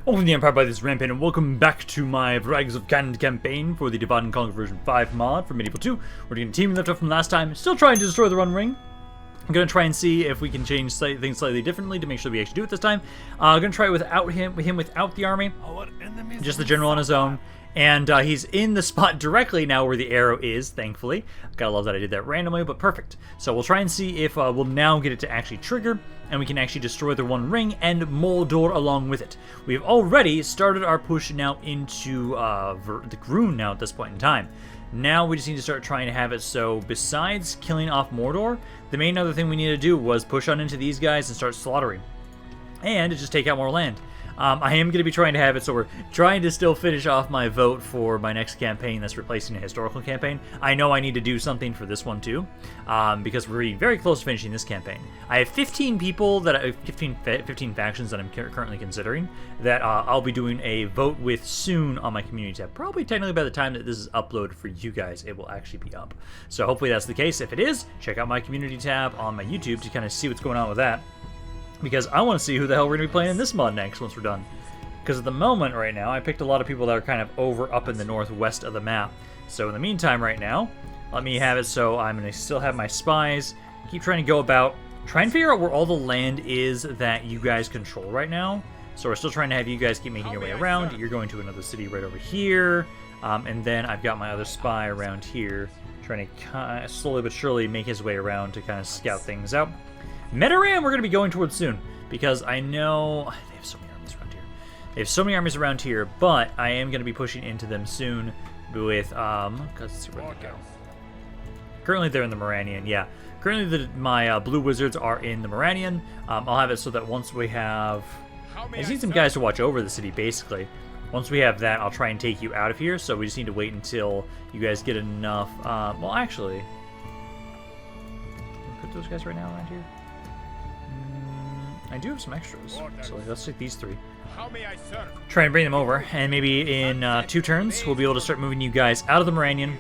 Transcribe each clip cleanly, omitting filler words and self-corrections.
Welcome to the Empire by this Rampaned, and welcome back to my Variags of Khand campaign for the Divide and Conquer version 5 mod for Medieval 2. We're doing a team we left off from last time, still trying to destroy the Run Ring. I'm going to try and see if we can change things slightly differently to make sure we actually do it this time. I'm going to try it without him without the army, just the general on his own. And he's in the spot directly now where the arrow is, thankfully. Gotta love that I did that randomly, but perfect. So we'll try and see if we'll now get it to actually trigger, and we can actually destroy the One Ring and Mordor along with it. We've already started our push now into the Ghûrum now at this point in time. Now we just need to start trying to have it so, besides killing off Mordor, the main other thing we need to do was push on into these guys and start slaughtering. And just take out more land. I am going to be trying to have it so we're trying to still finish off my vote for my next campaign that's replacing a historical campaign. I know I need to do something for this one too, because we're very close to finishing this campaign. I have 15 people, 15 factions that I'm currently considering that I'll be doing a vote with soon on my community tab. Probably technically by the time that this is uploaded for you guys, it will actually be up. So hopefully that's the case. If it is, check out my community tab on my YouTube to kind of see what's going on with that. Because I want to see who the hell we're going to be playing in this mod next once we're done. Because at the moment right now, I picked a lot of people that are kind of over up in the northwest of the map. So in the meantime right now, let me have it so I'm going to still have my spies. Keep trying to go about, try and figure out where all the land is that you guys control right now. So we're still trying to have you guys keep making your way around. You're going to another city right over here. And then I've got my other spy around here, trying to slowly but surely make his way around to kind of scout things out. Medoram we're going to be going towards soon, because I know they have so many armies around here. They have so many armies around here, but I am going to be pushing into them soon with, let's see where they go. Currently they're in the Moranian, yeah. Currently my blue wizards are in the Moranian. I'll have it so that once we have, I just need some guys to watch over the city, basically. Once we have that, I'll try and take you out of here, so we just need to wait until you guys get enough, well actually, can I put those guys right now around here? I do have some extras, so let's take these three. Try and bring them over, and maybe in 2 turns, we'll be able to start moving you guys out of the Moranian.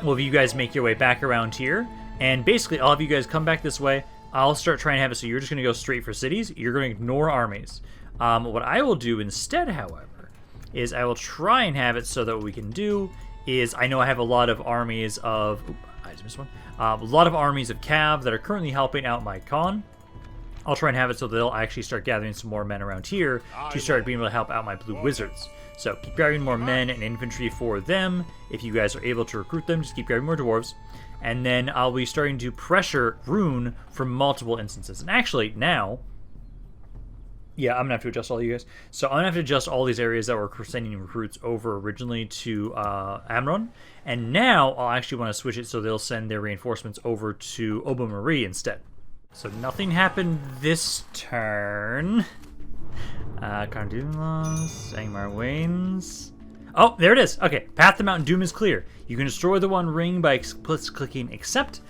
We'll have you guys make your way back around here, and basically I'll have you guys come back this way. I'll start trying to have it so you're just going to go straight for cities. You're going to ignore armies. What I will do instead, however, is I will try and have it so that what we can do is, I know I have a lot of armies of, I just missed one. A lot of armies of Cav that are currently helping out my Khan. I'll try and have it so they'll actually start gathering some more men around here to start being able to help out my blue wizards. So keep grabbing more men and infantry for them. If you guys are able to recruit them, just keep grabbing more dwarves. And then I'll be starting to pressure Rune from multiple instances. And actually, now, yeah, I'm going to have to adjust all you guys. So I'm going to have to adjust all these areas that were sending recruits over originally to Amron. And now I'll actually want to switch it so they'll send their reinforcements over to Obermarie instead. So nothing happened this turn. Cardulas, Angmar Wanes. Oh, there it is. Okay, Path to Mount Doom is clear. You can destroy the One Ring by clicking accept,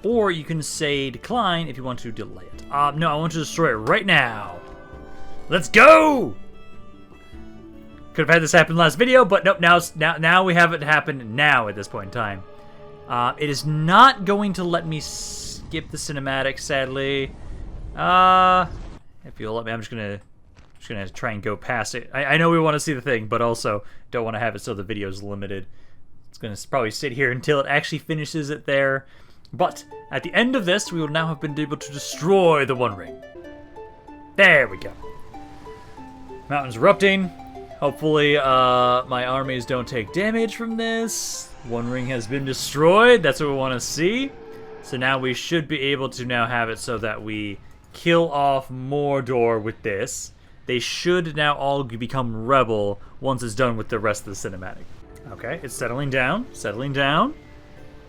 or you can say decline if you want to delay it. No, I want to destroy it right now. Let's go! Could have had this happen last video, but nope. Now we have it happen now at this point in time. It is not going to let me skip the cinematic, sadly. If you'll let me, I'm just gonna try and go past it. I know we want to see the thing, but also don't want to have it so the video's limited. It's gonna probably sit here until it actually finishes it there. But at the end of this, we will now have been able to destroy the One Ring. There we go. Mountains erupting. Hopefully, my armies don't take damage from this. One Ring has been destroyed. That's what we want to see. So now we should be able to now have it so that we kill off Mordor with this. They should now all become rebel once it's done with the rest of the cinematic. Okay, it's settling down. Settling down.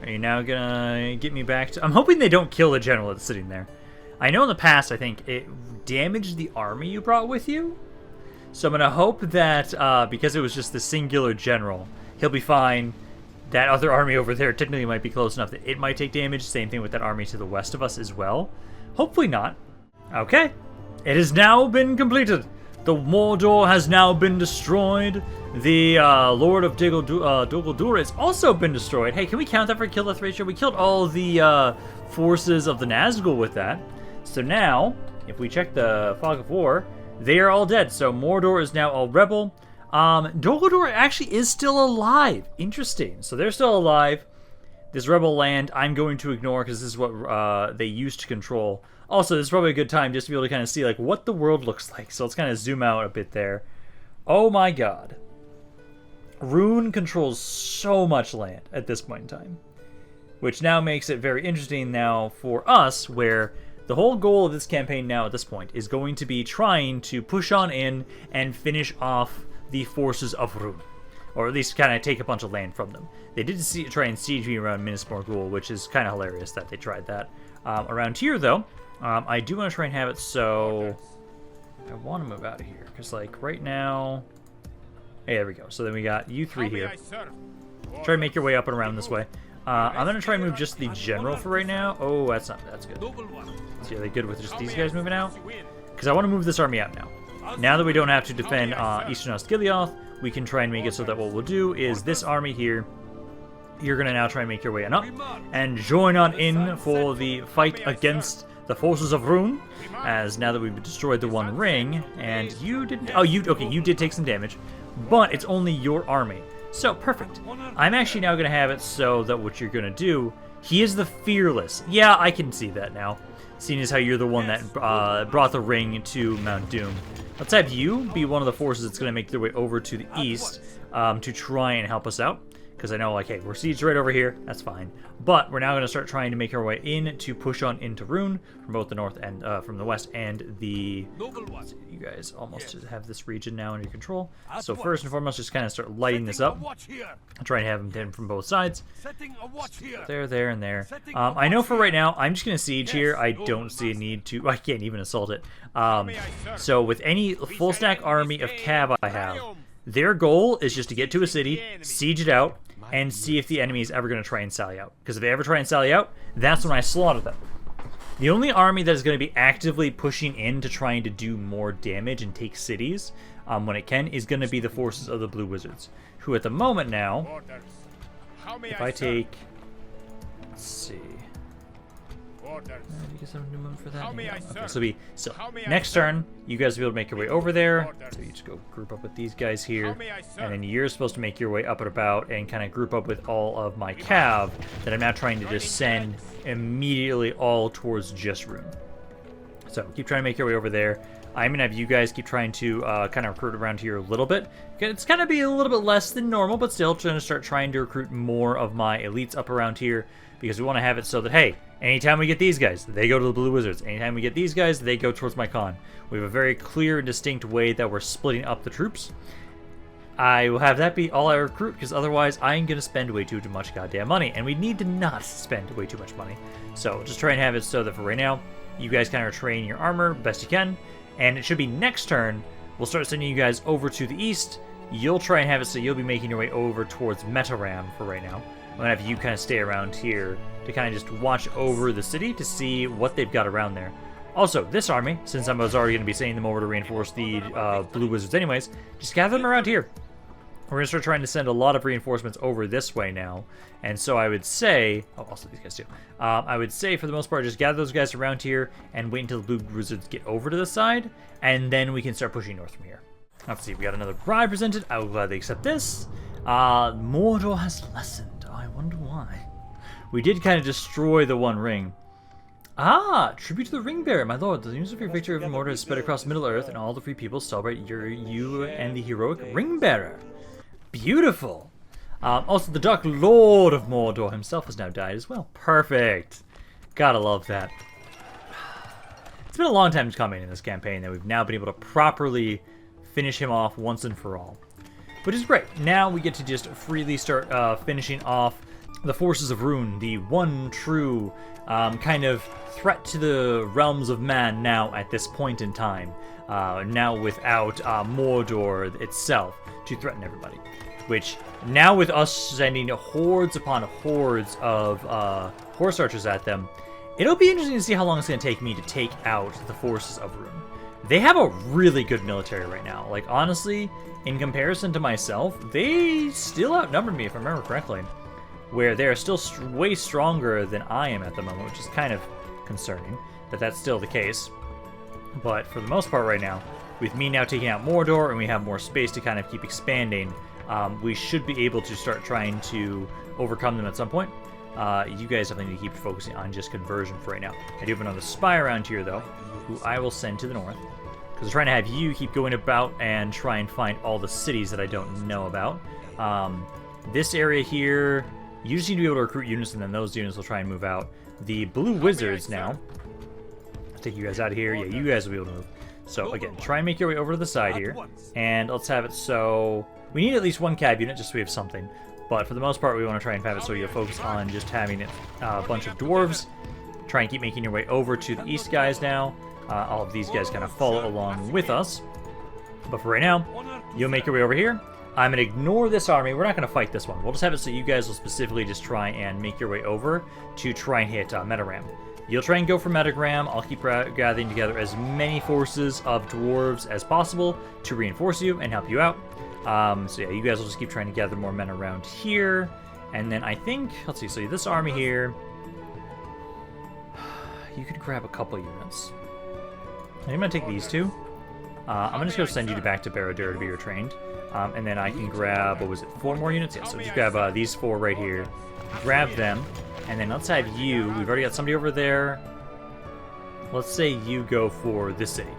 Are you now gonna get me back to... I'm hoping they don't kill the general that's sitting there. I know in the past, I think, it damaged the army you brought with you. So I'm gonna hope that, because it was just the singular general, he'll be fine. That other army over there technically might be close enough that it might take damage. Same thing with that army to the west of us as well. Hopefully not. Okay. It has now been completed. The Mordor has now been destroyed. The Lord of Dorthalu has also been destroyed. Hey, can we count that for kill death ratio? We killed all the forces of the Nazgûl with that. So now, if we check the Fog of War, they are all dead. So Mordor is now all rebel. Gondor actually is still alive. Interesting. So they're still alive. This rebel land I'm going to ignore because this is what they used to control. Also, this is probably a good time just to be able to kind of see like what the world looks like. So let's kind of zoom out a bit there. Oh my god. Rhûn controls so much land at this point in time. Which now makes it very interesting now for us, where the whole goal of this campaign now at this point is going to be trying to push on in and finish off the forces of Rhûn. Or at least kind of take a bunch of land from them. They did try and siege me around Minas Morgul, which is kind of hilarious that they tried that. Around here, though, I do want to try and have it so... I want to move out of here, because, like, right now... Hey, there we go. So then we got you three here. Try to make your way up and around this way. I'm going to try and move just the general for right now. Oh, that's good. So are they good with just these guys moving out? Because I want to move this army out now. Now that we don't have to defend Eastern Osgiliath, we can try and make it so that what we'll do is this army here, you're going to now try and make your way on up and join on in for the fight against the forces of Rhûn, as now that we've destroyed the One Ring, and you didn't... Oh, you did take some damage, but it's only your army. So, perfect. I'm actually now going to have it so that what you're going to do, he is the Fearless. Yeah, I can see that now, seeing as how you're the one that brought the ring to Mount Doom. Let's have you be one of the forces that's going to make their way over to the east to try and help us out. Because I know, like, hey, we're sieged right over here. That's fine. But we're now going to start trying to make our way in to push on into Rhûn from both the north and from the west and the... You guys almost have this region now under control. So first and foremost, just kind of start lighting this up. I'll try and have them hit from both sides. There, and there. I know for right now, I'm just going to siege here. I don't see a need to... I can't even assault it. So with any full stack army of cav I have, their goal is just to get to a city, siege it out, and see if the enemy is ever going to try and sally out. Because if they ever try and sally out, that's when I slaughter them. The only army that is going to be actively pushing in to trying to do more damage and take cities when it can is going to be the forces of the Blue Wizards, who at the moment now, if I take, let's see, do you get some new move for that? Okay, so next turn, you guys will be able to make your way over there. So you just go group up with these guys here, and then you're supposed to make your way up and about and kind of group up with all of my cav that I'm now trying to just send immediately all towards just Rhûn. So keep trying to make your way over there. I'm gonna have you guys keep trying to kind of recruit around here a little bit. It's gonna be a little bit less than normal, but still trying to start trying to recruit more of my elites up around here, because we want to have it so that, hey, anytime we get these guys, they go to the Blue Wizards. Anytime we get these guys, they go towards my con. We have a very clear and distinct way that we're splitting up the troops. I will have that be all I recruit, because otherwise I'm going to spend way too much goddamn money, and we need to not spend way too much money. So just try and have it so that for right now, you guys kind of train your armor best you can, and it should be next turn, we'll start sending you guys over to the east. You'll try and have it so you'll be making your way over towards Metaram for right now. I'm going to have you kind of stay around here to kind of just watch over the city to see what they've got around there. Also, this army, since I was already going to be sending them over to reinforce the Blue Wizards anyways, just gather them around here. We're going to start trying to send a lot of reinforcements over this way now. And so I would say... Oh, also these guys too. I would say, for the most part, just gather those guys around here and wait until the Blue Wizards get over to the side. And then we can start pushing north from here. Let's see, we got another bribe presented. I will gladly accept this. Mordor has lessened. I wonder why. We did kind of destroy the One Ring. Ah, tribute to the Ring Bearer, my lord. The news of your victory over Mordor has spread across Middle-earth, and all the free people celebrate you and the heroic Ring Bearer. Beautiful. Also, the Dark Lord of Mordor himself has now died as well. Perfect. Gotta love that. It's been a long time coming in this campaign that we've now been able to properly finish him off once and for all. Which is great. Now we get to just freely start finishing off the forces of Rhûn, the one true kind of threat to the realms of man now at this point in time. Now without Mordor itself to threaten everybody. Which, now with us sending hordes upon hordes of horse archers at them, it'll be interesting to see how long it's going to take me to take out the forces of Rhûn. They have a really good military right now. Like, honestly, in comparison to myself, they still outnumbered me, if I remember correctly. Where they're still way stronger than I am at the moment, which is kind of concerning that that's still the case. But for the most part right now, with me now taking out Mordor and we have more space to kind of keep expanding, we should be able to start trying to overcome them at some point. You guys definitely need to keep focusing on just conversion for right now. I do have another spy around here, though, who I will send to the north. Because I'm trying to have you keep going about and try and find all the cities that I don't know about. This area here, you just need to be able to recruit units, and then those units will try and move out. The blue wizards now, I'll take you guys out of here. Yeah, you guys will be able to move. So again, try and make your way over to the side here. And let's have it so... we need at least one cab unit just so we have something. But for the most part, we want to try and have it so you'll focus on just having a bunch of dwarves. Try and keep making your way over to the east guys now. All of these guys kind of follow along with us. But for right now, you'll make your way over here. I'm going to ignore this army. We're not going to fight this one. We'll just have it so you guys will specifically just try and make your way over to try and hit Metagram. You'll try and go for Metagram. I'll keep gathering together as many forces of dwarves as possible to reinforce you and help you out. So yeah, you guys will just keep trying to gather more men around here. And then I think, let's see, so this army here, you could grab a couple units. I'm going to take these two. I'm going to just go send you back to Barad-dûr to be retrained. And then I can grab, what was it, 4 more units? Yeah, so just grab these 4 right here. Grab them. And then let's have you, we've already got somebody over there. Let's say you go for this city.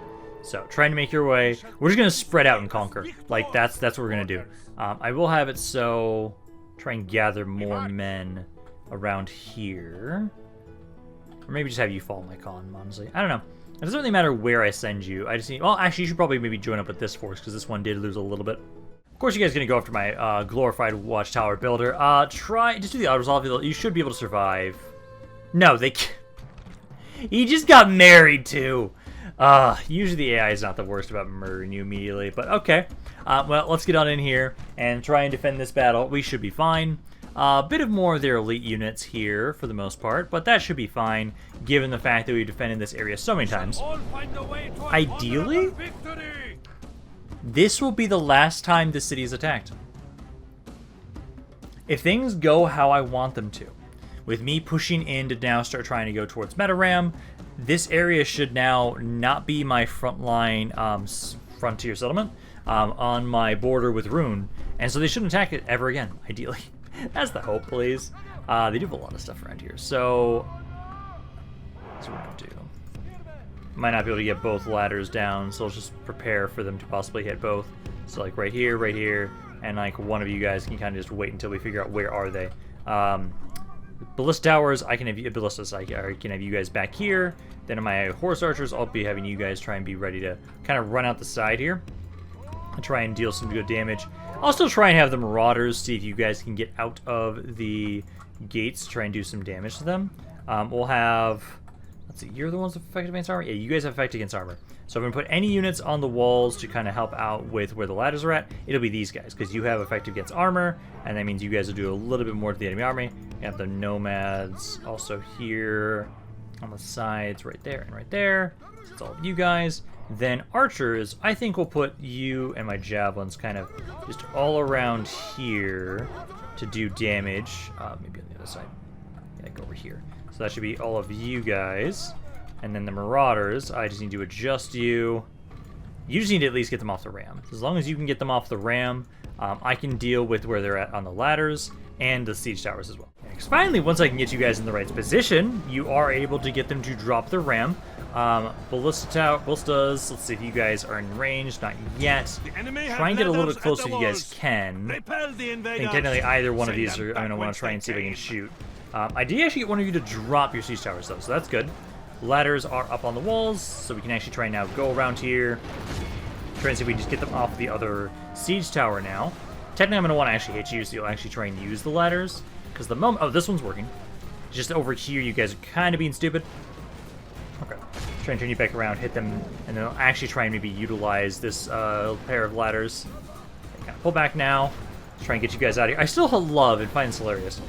So, trying to make your way. We're just going to spread out and conquer. Like, that's what we're going to do. I will have it so... try and gather more men around here. Or maybe just have you follow my con, honestly. I don't know. It doesn't really matter where I send you. I just need... well, actually, you should probably maybe join up with this force, because this one did lose a little bit. Of course, you guys are going to go after my glorified watchtower builder. Just do the auto-resolve. You should be able to survive. No, they can't. He just got married, too. Usually the AI is not the worst about murdering you immediately, but okay. Well, let's get on in here and try and defend this battle. We should be fine. A bit of more of their elite units here for the most part, but that should be fine given the fact that we've defended this area so many times. Ideally, this will be the last time this city is attacked. If things go how I want them to, with me pushing in to now start trying to go towards Metaram, this area should now not be my frontline frontier settlement on my border with Rune, and so they shouldn't attack it ever again, ideally. That's the hope, please. They do have a lot of stuff around here, so that's what we're going to do. Might not be able to get both ladders down, so let's just prepare for them to possibly hit both. So like right here, and like one of you guys can kind of just wait until we figure out where are they. Ballista towers, I can have you, ballistas, I can have you guys back here. Then in my horse archers, I'll be having you guys try and be ready to kind of run out the side here and try and deal some good damage. I'll still try and have the marauders, see if you guys can get out of the gates, try and do some damage to them. We'll have, let's see, you're the ones affected against armor? Yeah, you guys have effect against armor. So if I'm going to put any units on the walls to kind of help out with where the ladders are at, it'll be these guys, because you have effect against armor, and that means you guys will do a little bit more to the enemy army. You have the nomads also here on the sides, right there and right there. So it's all of you guys. Then archers, I think we'll put you and my javelins kind of just all around here to do damage. Maybe on the other side. Yeah, go over here. So that should be all of you guys. And then the marauders, I just need to adjust you. You just need to at least get them off the ram. As long as you can get them off the ram, I can deal with where they're at on the ladders and the siege towers as well. Because finally, once I can get you guys in the right position, you are able to get them to drop the ram. Ballistas, let's see if you guys are in range. Not yet. Try and get a little bit closer if you guys can. I think technically either one of these are going to want to try and see if I can shoot. I did actually get one of you to drop your siege towers though, so that's good. Ladders are up on the walls, so we can actually try and now go around here. Try and see if we can just get them off the other siege tower now. Technically, I'm going to want to actually hit you, so you'll actually try and use the ladders. Because the moment... oh, this one's working. Just over here, you guys are kind of being stupid. Okay. Try and turn you back around, hit them, and then I'll actually try and maybe utilize this pair of ladders. Okay, kind of pull back now. Try and get you guys out of here. I still love and find this hilarious.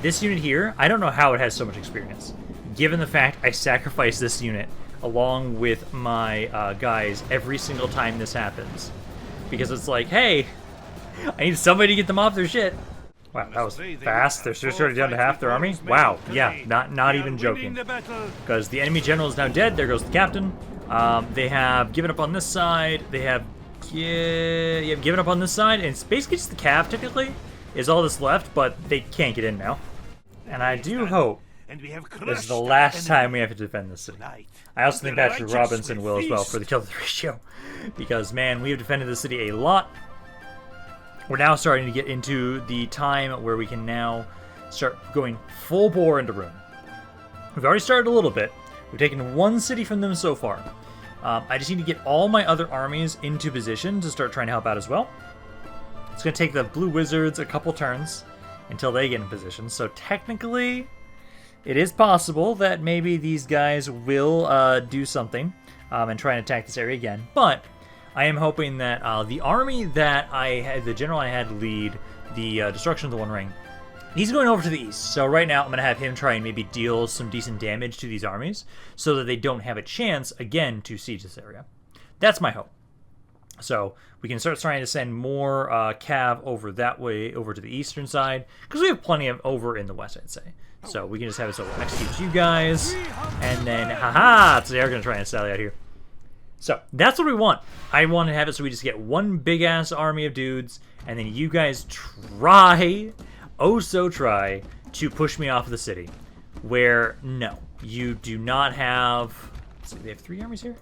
This unit here, I don't know how it has so much experience. Given the fact I sacrifice this unit along with my guys every single time this happens. Because it's like, hey, I need somebody to get them off their shit. Wow, that was fast. They're just already down to half their army. Wow, yeah, not even joking. Because the enemy general is now dead. There goes the captain. They have given up on this side. They have given up on this side, and it's basically just the cav, technically, is all that's left, but they can't get in now. And I do hope this is the last time we have to defend this city. I also think Patrick Robinson will as well for the kill-death ratio, because, man, we have defended the city a lot. We're now starting to get into the time where we can now start going full bore into Rune. We've already started a little bit. We've taken one city from them so far. I just need to get all my other armies into position to start trying to help out as well. It's going to take the Blue Wizards a couple turns until they get in position. So technically, it is possible that maybe these guys will do something and try and attack this area again. But I am hoping that the army that the general I had lead the destruction of the One Ring, he's going over to the east. So right now I'm going to have him try and maybe deal some decent damage to these armies so that they don't have a chance again to siege this area. That's my hope. So we can start trying to send more cav over that way, over to the eastern side, because we have plenty of over in the west, I'd say. So we can just have it so we'll execute you guys, and then, haha, so they're going to try and sally out here. So that's what we want. I want to have it so we just get one big-ass army of dudes, and then you guys try, oh so try, to push me off of the city. Where, no, you do not have, let's see, they have 3 armies here?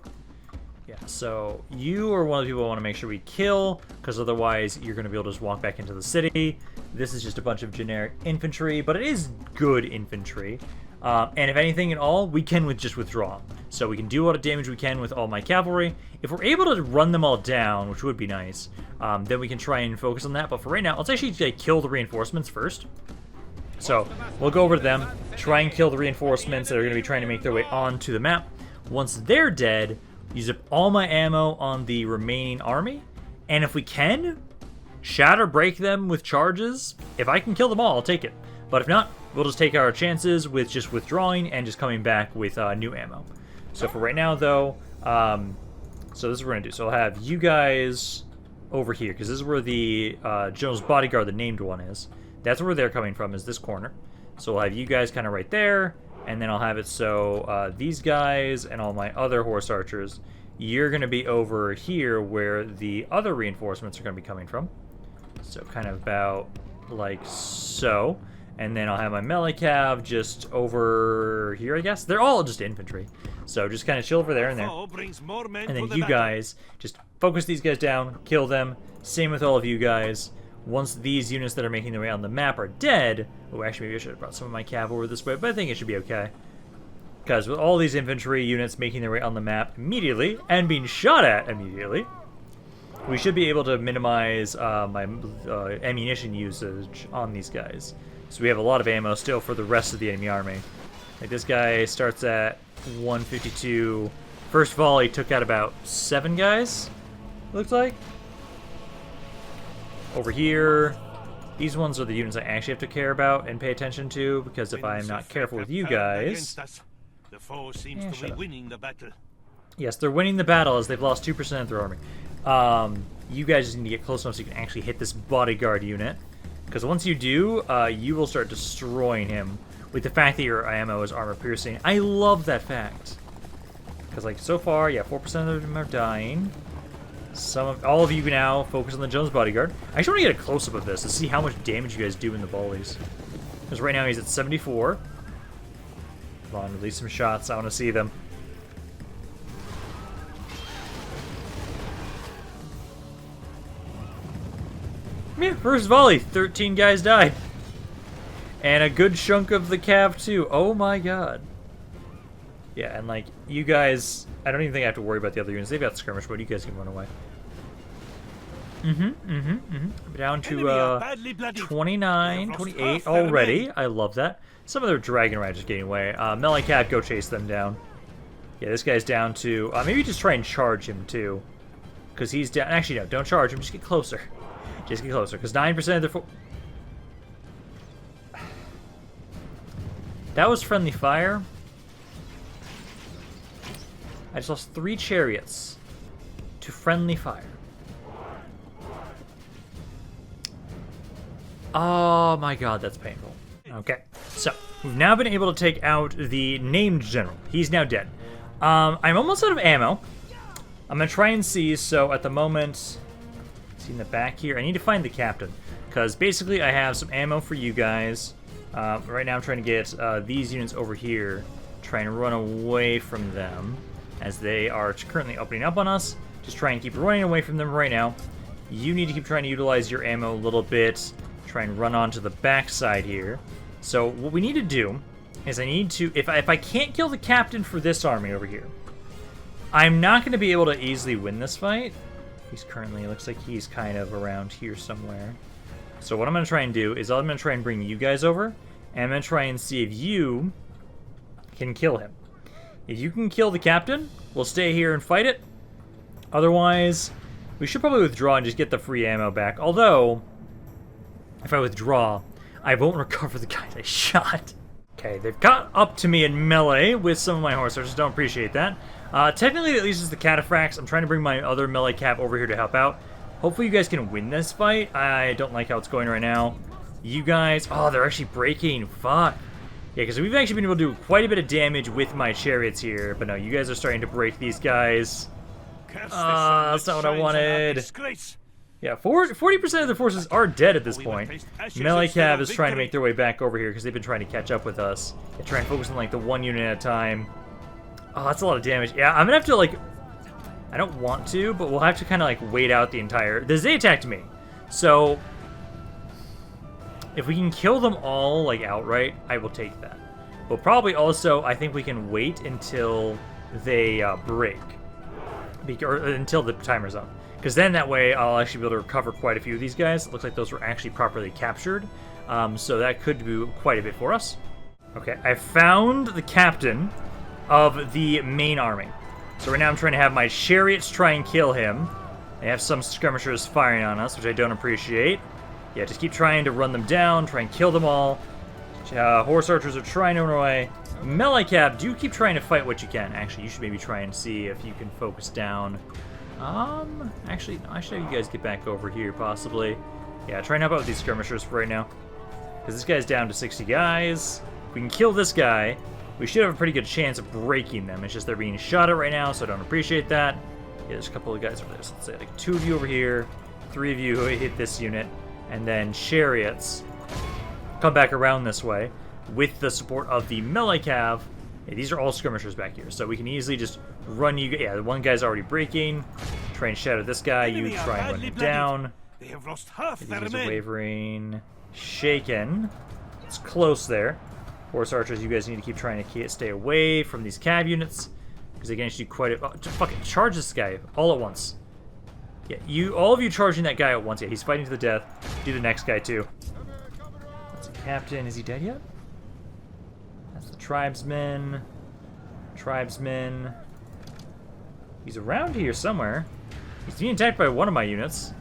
Yeah, so you are one of the people I want to make sure we kill, because otherwise you're going to be able to just walk back into the city. This is just a bunch of generic infantry, but it is good infantry. And if anything at all, we can just withdraw. So we can do all the damage we can with all my cavalry. If we're able to run them all down, which would be nice, then we can try and focus on that. But for right now, let's actually kill the reinforcements first. So we'll go over to them, try and kill the reinforcements that are going to be trying to make their way onto the map. Once they're dead, use up all my ammo on the remaining army, and if we can, shatter break them with charges. If I can kill them all, I'll take it. But if not, we'll just take our chances with just withdrawing and just coming back with new ammo. So for right now, though, so this is what we're going to do. So I'll have you guys over here, because this is where the General's Bodyguard, the named one, is. That's where they're coming from, is this corner. So we'll have you guys kind of right there. And then I'll have it so these guys and all my other horse archers, you're going to be over here where the other reinforcements are going to be coming from. So kind of about like so. And then I'll have my melee cav just over here, I guess. They're all just infantry. So just kind of chill over there and there. And then you guys, just focus these guys down, kill them. Same with all of you guys. Once these units that are making their way on the map are dead... Oh, actually, maybe I should have brought some of my cav over this way, but I think it should be okay. Because with all these infantry units making their way on the map immediately, and being shot at immediately, we should be able to minimize my ammunition usage on these guys. So we have a lot of ammo still for the rest of the enemy army. Like, this guy starts at 152. First volley took out about 7 guys, looks like. Over here, these ones are the units I actually have to care about and pay attention to, because if I'm not careful with you guys... The foe seems to be winning the battle. Yes, they're winning the battle as they've lost 2% of their army. You guys just need to get close enough so you can actually hit this bodyguard unit. Because once you do, you will start destroying him with the fact that your ammo is armor piercing. I love that fact. Because, like, so far, yeah, 4% of them are dying. All of you now focus on the Jones bodyguard. I actually want to get a close-up of this to see how much damage you guys do in the volleys. Because right now he's at 74. Come on, release some shots. I want to see them. Yeah, first volley, 13 guys died. And a good chunk of the cav too. Oh my god. Yeah, and like, you guys, I don't even think I have to worry about the other units. They've got skirmish mode. You guys can run away. Down to 29, 28 already. I love that. Some of their dragon riders getting away. Melee Cat, go chase them down. Yeah, this guy's down to... maybe just try and charge him, too. Because he's down... Actually, no, don't charge him. Just get closer. Just get closer. Because 9% of their... That was friendly fire. I just lost 3 chariots to friendly fire. Oh my god, that's painful. Okay, so we've now been able to take out the named general. He's now dead. I'm almost out of ammo. I'm gonna try and see. So at the moment, see in the back here, I need to find the captain because basically I have some ammo for you guys. Right now I'm trying to get these units over here, try and run away from them as they are currently opening up on us. Just try and keep running away from them right now. You need to keep trying to utilize your ammo a little bit. Try and run onto the back side here. So what we need to do is I need to, if I can't kill the captain for this army over here, I'm not going to be able to easily win this fight. He's currently, it looks like he's kind of around here somewhere. So what I'm going to try and do is I'm going to try and bring you guys over, and I'm going to try and see if you can kill him. If you can kill the captain, we'll stay here and fight it. Otherwise, we should probably withdraw and just get the free ammo back. Although, if I withdraw, I won't recover the guys I shot. Okay, they've got up to me in melee with some of my horse archers. Don't appreciate that. Technically, at least it's the cataphracts. I'm trying to bring my other melee cap over here to help out. Hopefully you guys can win this fight. I don't like how it's going right now. You guys... Oh, they're actually breaking. Fuck. Yeah, because we've actually been able to do quite a bit of damage with my chariots here. But no, you guys are starting to break these guys. That's not what I wanted. Yeah, 40% of the forces are dead at this point. Melee Cav is trying to make their way back over here because they've been trying to catch up with us. They try and focus on like the one unit at a time. Oh, that's a lot of damage. Yeah, I'm gonna have to like... I don't want to, but we'll have to kind of like wait out the entire... They attacked me. So, if we can kill them all like outright, I will take that. But probably also, I think we can wait until they break. Or until the timer's up. Because then that way I'll actually be able to recover quite a few of these guys. It looks like those were actually properly captured. So that could do quite a bit for us. Okay, I found the captain of the main army. So right now I'm trying to have my chariots try and kill him. They have some skirmishers firing on us, which I don't appreciate. Yeah, just keep trying to run them down, try and kill them all. Horse archers are trying to run away. Melee Cav, do keep trying to fight what you can. Actually, you should maybe try and see if you can focus down. Actually, no, I should have you guys get back over here, possibly. Yeah, try and help out with these skirmishers for right now. Because this guy's down to 60 guys. If we can kill this guy, we should have a pretty good chance of breaking them. It's just they're being shot at right now, so I don't appreciate that. Yeah, there's a couple of guys over there. So let's say like 2 of you over here, 3 of you who hit this unit, and then chariots come back around this way with the support of the melee cav. Yeah, these are all skirmishers back here, so we can easily just run you. Yeah, the one guy's already breaking. Try and shadow this guy. You try and run him down. They have lost half These their guys are men. wavering. Shaken. It's close there. Horse archers, you guys need to keep trying to stay away from these cav units because they can actually do quite a... Oh, just fucking charge this guy all at once. Yeah, all of you charging that guy at once. Yeah, he's fighting to the death. Do the next guy too. That's a captain. Is he dead yet? That's the tribesman. Tribesman. He's around here somewhere. He's being attacked by one of my units.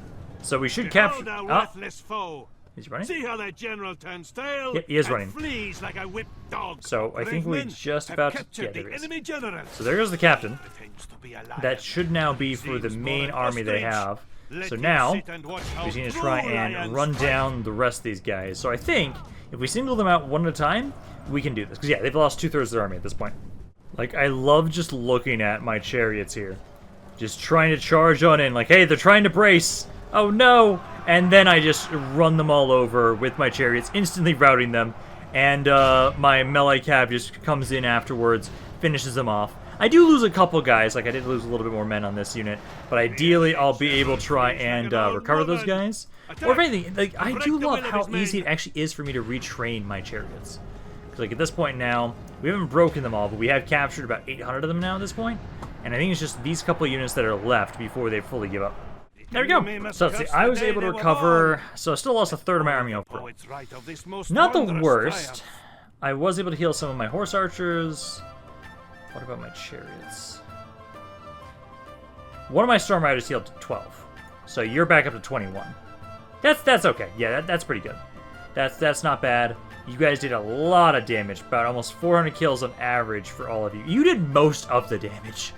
So we should capture... Behold our worthless foe. Is he running? See how their general turns tail. Yeah, he is and running. Flees like a whipped dog. So I think we just about... Yeah, there the he is. enemy general. So there goes the captain. Pretends to be a lion. That should now be for the Seems main more army they ostrich. have. Let So him now, sit and watch how we just need to true try and lions run fight. down the rest of these guys. So I think if we single them out one at a time, we can do this. Because yeah, they've lost 2/3 of their army at this point. Like, I love just looking at my chariots here. Just trying to charge on in. Like, hey, they're trying to brace. Oh no! And then I just run them all over with my chariots, instantly routing them. And my melee cav just comes in afterwards, finishes them off. I do lose a couple guys, like I did lose a little bit more men on this unit, but ideally I'll be able to try and recover those guys. Or if anything, like, I do love how easy it actually is for me to retrain my chariots. Because like at this point now, we haven't broken them all, but we have captured about 800 of them now at this point. And I think it's just these couple units that are left before they fully give up. There we go. So let's see, I was able to recover, so I still lost 1/3 of my army overall. Not the worst. I was able to heal some of my horse archers. What about my chariots? One of my storm riders healed to 12. So you're back up to 21. That's okay. Yeah, that's pretty good. That's not bad. You guys did a lot of damage, about almost 400 kills on average for all of you. You did most of the damage.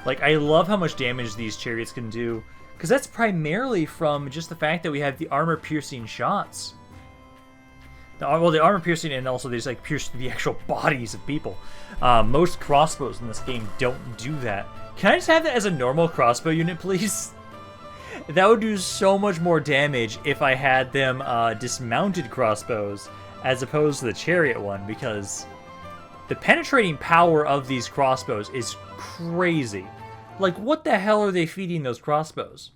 Like, I love how much damage these chariots can do, because that's primarily from just the fact that we have the armor-piercing shots. Well, the armor piercing, and also they just like pierce the actual bodies of people. Most crossbows in this game don't do that. Can I just have that as a normal crossbow unit, please? That would do so much more damage if I had them dismounted crossbows as opposed to the chariot one, because the penetrating power of these crossbows is crazy. Like, what the hell are they feeding those crossbows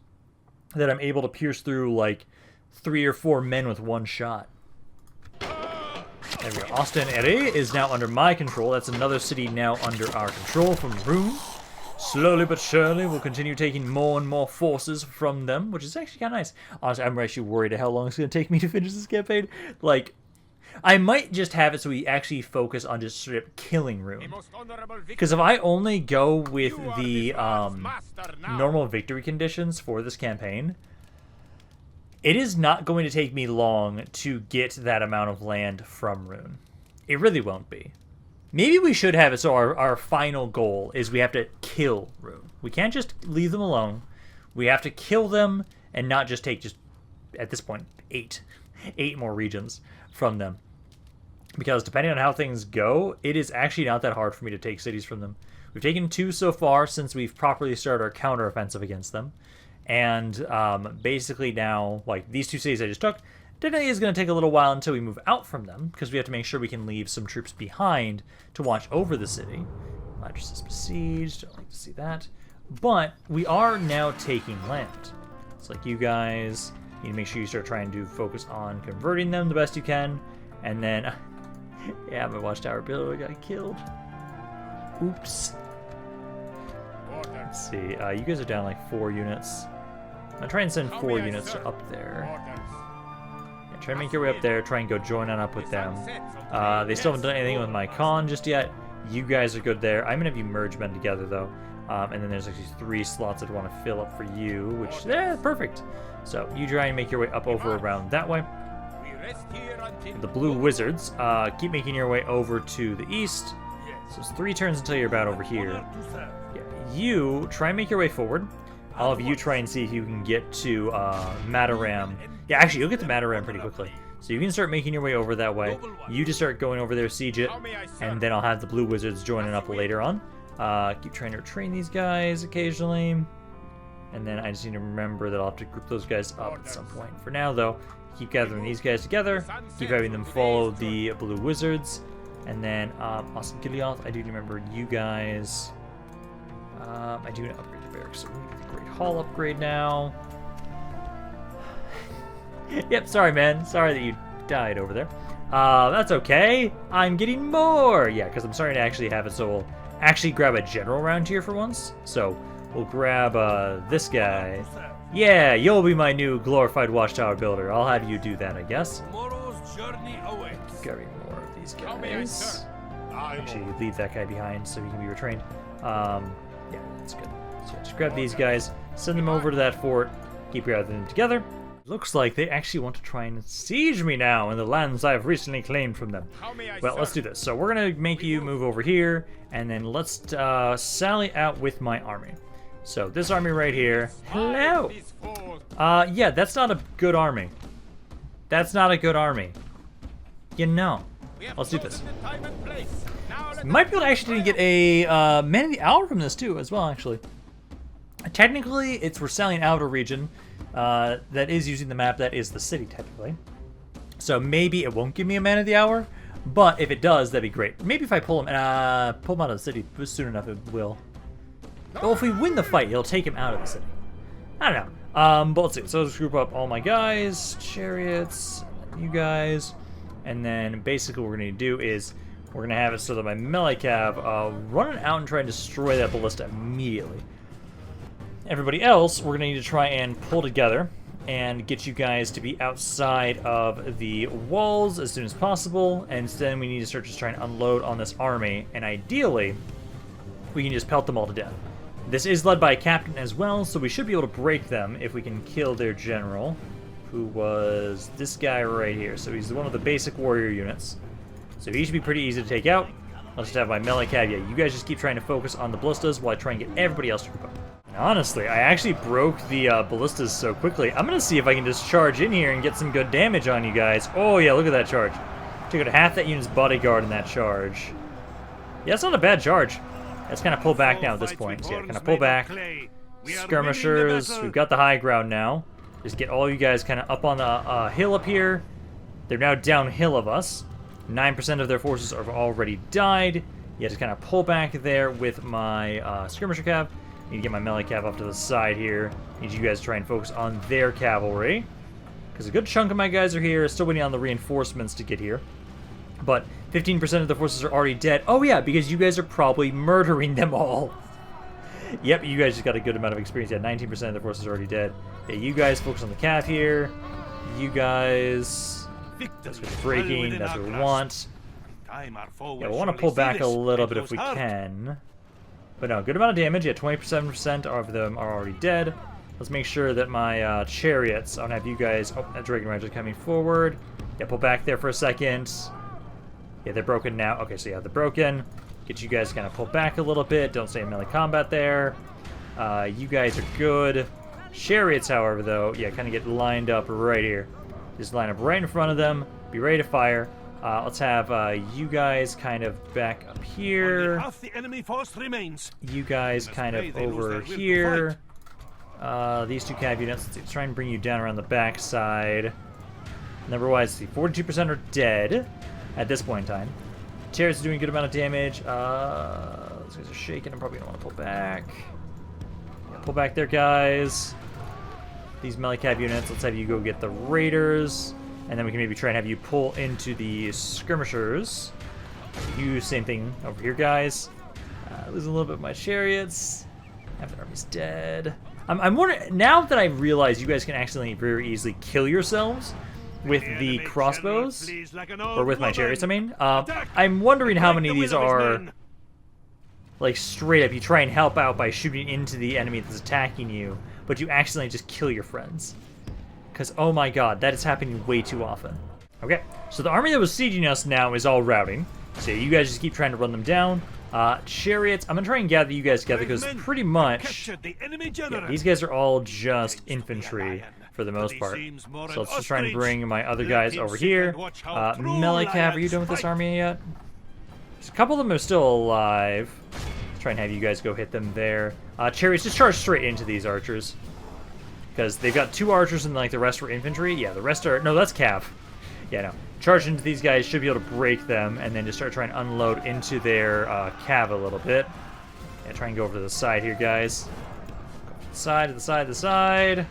that I'm able to pierce through like 3 or 4 men with one shot? There we go. Ost-in-Ery is now under my control. That's another city now under our control from Rune. Slowly but surely, we'll continue taking more and more forces from them, which is actually kind of nice. Honestly, I'm actually worried at how long it's going to take me to finish this campaign. Like, I might just have it so we actually focus on just straight up killing Rune. Because if I only go with the normal victory conditions for this campaign, it is not going to take me long to get that amount of land from Rune. It really won't be. Maybe we should have it so our final goal is we have to kill Rune. We can't just leave them alone. We have to kill them and not just take, at this point, 8 more regions from them. Because depending on how things go, it is actually not that hard for me to take cities from them. We've taken 2 so far since we've properly started our counteroffensive against them. And basically now, like, these 2 cities I just took, definitely is going to take a little while until we move out from them, because we have to make sure we can leave some troops behind to watch over the city. Mistress is besieged, don't like to see that. But we are now taking land. It's like you guys need to make sure you start trying to focus on converting them the best you can. And then, yeah, my watchtower builder got killed. Oops. Let's see, you guys are down like 4 units. I'm going to try and send 4 units up there. Yeah, try and make your way up there, try and go join on up with them. They still haven't done anything with my con just yet. You guys are good there. I'm going to have you merge men together, though. And then there's actually 3 slots I'd want to fill up for you, which, yeah, perfect. So you try and make your way up over around that way. The blue wizards, keep making your way over to the east. So it's 3 turns until you're about over here. Yeah, you try and make your way forward. All of you try and see if you can get to Mataram. Yeah, actually, you'll get to Mataram pretty quickly. So you can start making your way over that way. You just start going over there, siege it, and then I'll have the blue wizards joining up later on. Keep trying to train these guys occasionally. And then I just need to remember that I'll have to group those guys up at some point. For now, though, keep gathering these guys together. Keep having them follow the blue wizards. And then, Ost-in-Ery, I do remember you guys. I do want to upgrade the barracks, so we need the Great Hall upgrade now. Yep, sorry, man. Sorry that you died over there. That's okay. I'm getting more. Yeah, because I'm starting to actually have it, so we'll actually grab a general around here for once. So we'll grab this guy. Yeah, you'll be my new glorified watchtower builder. I'll have you do that, I guess. Keep grabbing more of these guys. Actually, leave that guy behind so he can be retrained. Yeah, that's good. So yeah, just grab these guys, send them over to that fort, keep gathering them together. Looks like they actually want to try and siege me now in the lands I've recently claimed from them. Well, let's do this. So we're going to make you move over here, and then let's sally out with my army. So this army right here. Hello! Yeah, that's not a good army. That's not a good army. You know. Let's do this. Might be able to actually get a Man of the Hour from this too, as well, actually. Technically, we're selling out a region that is using the map that is the city, technically. So maybe it won't give me a Man of the Hour, but if it does, that'd be great. Maybe if I pull him out of the city soon enough, it will. Well, if we win the fight, it'll take him out of the city. I don't know. But let's see. So let's group up all my guys, chariots, you guys, and then basically what we're going to do is we're going to have it so that my melee cav running out and try and destroy that ballista immediately. Everybody else, we're going to need to try and pull together and get you guys to be outside of the walls as soon as possible, and then we need to start just trying to unload on this army, and ideally, we can just pelt them all to death. This is led by a captain as well, so we should be able to break them if we can kill their general, who was this guy right here. So he's one of the basic warrior units. So he should be pretty easy to take out. I'll just have my melee cav. Yeah, you guys just keep trying to focus on the ballistas while I try and get everybody else to group up. And honestly, I actually broke the ballistas so quickly. I'm going to see if I can just charge in here and get some good damage on you guys. Oh yeah, look at that charge. Took out half that unit's bodyguard in that charge. Yeah, it's not a bad charge. Let's kind of pull back now at this point. So yeah, kind of pull back. Skirmishers, we've got the high ground now. Just get all you guys kind of up on the hill up here. They're now downhill of us. 9% of their forces have already died. Yeah, just kind of pull back there with my skirmisher cav. Need to get my melee cav off to the side here. Need you guys to try and focus on their cavalry. Because a good chunk of my guys are here. Still waiting on the reinforcements to get here. But 15% of the forces are already dead. Oh yeah, because you guys are probably murdering them all. Yep, you guys just got a good amount of experience. Yeah, 19% of the forces are already dead. Yeah, you guys focus on the cav here. You guys... That's what we're breaking. That's what we want. Yeah, we want to pull back a little bit if we can. But no, good amount of damage. Yeah, 27% of them are already dead. Let's make sure that my chariots... I don't have you guys... Oh, that Dragon Rider coming forward. Yeah, pull back there for a second. Yeah, they're broken now. Okay, so yeah, they're broken. Get you guys kind of pull back a little bit. Don't stay in melee combat there. You guys are good. Chariots, however, though, yeah, kind of get lined up right here. Just line up right in front of them. Be ready to fire. Let's have you guys kind of back up here. Half the enemy force remains. You guys kind of over here. These two cav units, let's try and bring you down around the back side. Number-wise, see, 42% are dead at this point in time. Chariots doing a good amount of damage. Those guys are shaking. I'm probably going to want to pull back. Yeah, pull back there, guys. These melee cav units, let's have you go get the raiders. And then we can maybe try and have you pull into the skirmishers. You, same thing over here, guys. Losing a little bit of my chariots. Half the army's dead. I'm wondering, now that I realize you guys can actually very easily kill yourselves with the crossbows, or with my chariots, I mean. I'm wondering how many of these are, like, straight up, you try and help out by shooting into the enemy that's attacking you, but you accidentally just kill your friends. Because, oh my god, that is happening way too often. Okay, so the army that was sieging us now is all routing. So you guys just keep trying to run them down. Chariots, I'm going to try and gather you guys together, because pretty much, yeah, these guys are all just infantry for the most part. So let's just try and bring my other guys over here. Melee cav, are you done with this army yet? There's a couple of them are still alive. Let's try and have you guys go hit them there. Chariots, just charge straight into these archers. Because they've got 2 archers and like the rest were infantry. Yeah, the rest are... No, that's cav. Yeah, no. Charge into these guys, should be able to break them, and then just start trying to unload into their cav a little bit. Yeah, try and go over to the side here, guys. Go to the side, to the side, to the side.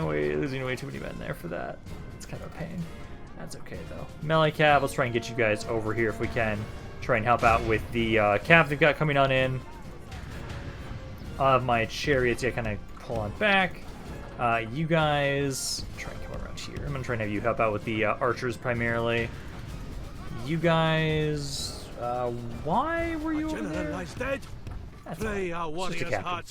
We're losing way too many men there for that. It's kind of a pain. That's okay, though. Melee cav, let's try and get you guys over here if we can. Try and help out with the cav they've got coming on in. My chariots, yeah, kind of pull on back. You guys, try and come around here. I'm going to try and have you help out with the archers primarily. You guys, why were you over there? That's just a captain.